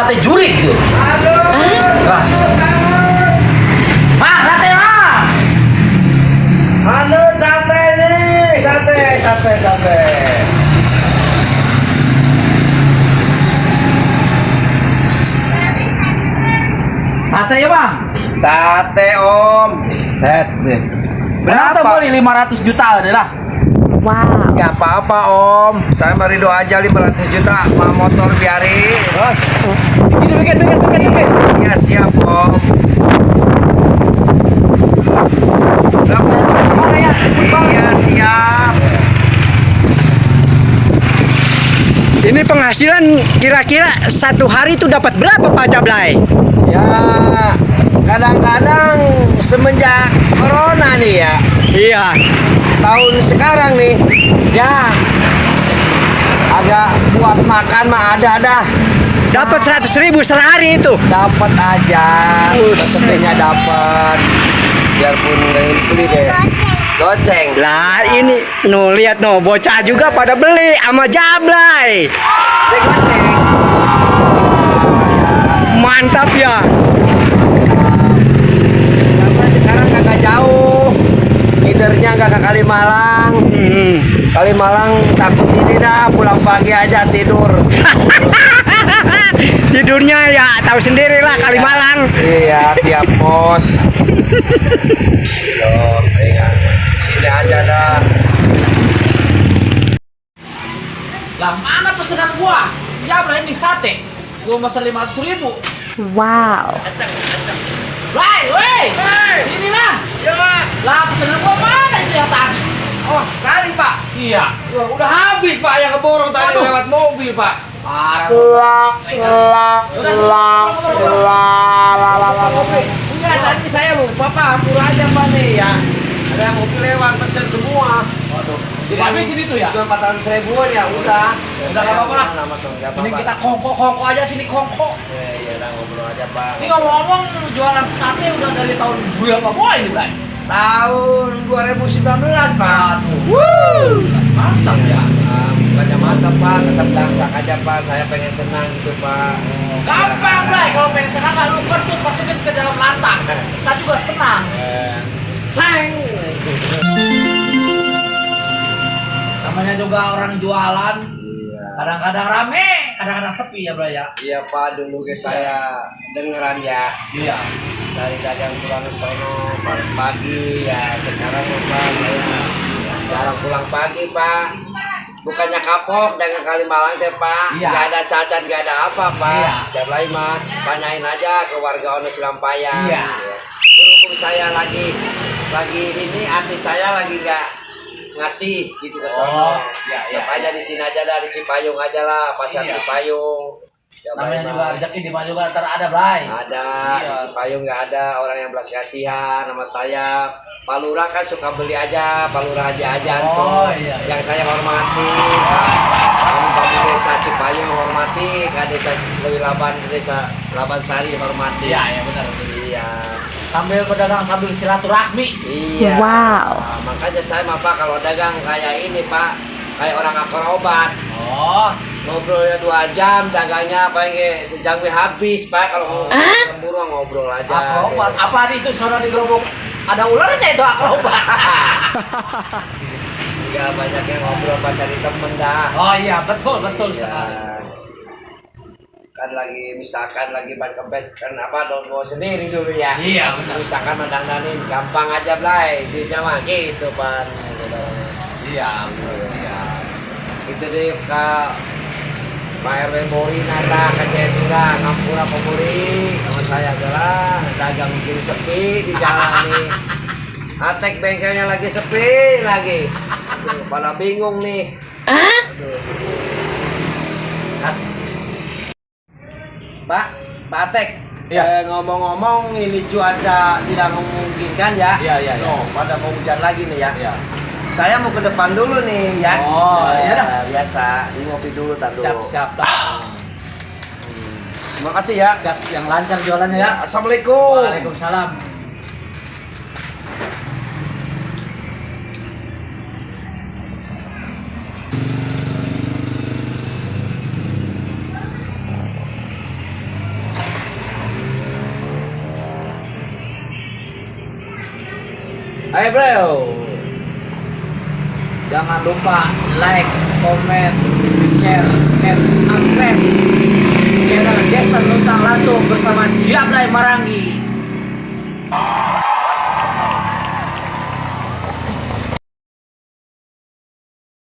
sate jurik gitu. Wah. Mak, sate mak. Halo, sate nih, sate. Sate ya bang. Sate om. Set. Berapa Berapa? boleh 500 juta adalah? Wow. Ya apa-apa om. Saya merido aja 500 juta. Mau motor biarin. Ini bikin. Ya siap om. Berapa? Mana ya? Iya siap. Ini penghasilan kira-kira satu hari itu dapat berapa Pak Jablay? Ya kadang-kadang semenjak corona nih ya, Iya. tahun sekarang nih, ya agak buat makan mah ada dah. Dapat 100.000 sehari itu. Dapat aja, sepinya dapat. Biarpun nggak beli deh. Goceng. Lah ini no lihat no bocah juga pada beli sama Jablay. Deh goceng. Mantap ya. Karena sekarang kagak jauh. Leadernya nggak ke Kalimalang. Kalimalang takut ini dah pulang pagi aja tidur. Tidurnya ya tahu sendiri lah Kalimalang. Iya, tiap pos. Yo, ingat. Sini aja dah. Lah mana pesanan gua? Ya bro ini sate. Gua pesan 500.000. Wow. Woi. Inilah. Ya, Pak. Lah pesanan gua mana itu yang tadi? Oh, tadi, Pak. Iya. Wah, udah habis, Pak, yang keborong tadi Aduh. lewat mobil, Pak. Parah. Enggak, tadi saya lupa, Pak. Pura aja, Pak, nih ya. Ada mobil lewat pesen semua. Waduh. Jadi habis ini tuh ya. Jual 400.000-an ya, udah. Udah, nggak apa-apa lah. Nama tuh, nggak Ini apa-apa. kita kongko aja sini kongko. Iya, udah ngobrol aja, Pak. Ini ngomong-ngomong jualan sate udah dari tahun berapa boy ini, Bray? Tahun 2019, Pak. Aduh. Mantap ya. Bukannya mantap, Pak, tetap dangsak aja, Pak. Saya pengen senang gitu, Pak. Gampang, Bray. Kalau pengen senang kan lu kentut masukin ke dalam lantang. Kita juga senang. Seng. Namanya juga orang jualan. Iya. Kadang-kadang rame, kadang-kadang sepi ya, Bray ya. Iya, Pak, dulu ke saya dengeran ya. Iya. Dari dagang pulang ke sono pagi ya, sekarang Pak saya jarang pulang pagi, Pak. Bukannya kapok dengan Kalimalang deh, Pak. Iya. Nggak ada cacat, nggak ada apa, Pak. Iya. Jangan lain mah tanyain aja ke warga Ono Cilampayan. Iya. Berhubung saya lagi ini hati saya lagi nggak ngasih gitu ke sono. iya, iya. Tetap aja di sini aja dari Cipayung aja lah, pasar Iya. Cipayung. Namanya juga rezeki di mana juga ntar ada, Bray. Ada, Iya. di Cipayung nggak ada orang yang belas kasihan sama saya. Pak Lurah kan suka beli aja, Pak Lurah aja Oh, tuh. iya. Yang saya hormati, Pak Desa Cipayung hormati, Kak Desa Lewi Laban, Desa Laban Sari hormati. Iya, ya benar. Iya. Sambil berdagang sambil silaturahmi. Iya. Wow. Nah, makanya saya mah Pak kalau dagang kayak ini Pak, kayak orang akrobat. Oh, Ngobrolnya 2 jam, dagangnya paling sejam habis Pak. Kalau mau buru ngobrol aja. akrobat. Apa itu sono di gerobak? Ada ularnya itu akrobat. Juga banyak yang ngobrol Pak, cari temen dah. Oh iya, betul Ya, sekali. kan lagi misalkan lagi ban kempes kan apa dong bawa sendiri dulu ya. Iya, benar. Misalkan mendandanin gampang aja Blay, duitnya mah gitu Pan. Iya, betul. Iya. Itu deh Kak Pak RW Mori nada ke Cesura Kampura Pemuri sama saya adalah dagang jadi sepi di jalan nih. Atek bengkelnya lagi sepi lagi. Aduh, pada bingung nih. Aduh. Pak Atek, Iya. ngomong-ngomong ini cuaca tidak memungkinkan ya. Iya. Oh, pada mau hujan lagi nih ya. Iya. Saya mau ke depan dulu nih ya. Oh, iya dah. Biasa, ini ngopi dulu tar dulu. Siap. Terima kasih ya. Siap, yang lancar jualannya ya. Assalamualaikum. Waalaikumsalam. Hai bro, jangan lupa like, comment, share, and subscribe channel Jason Luntang Lantung bersama Diablay Marangi.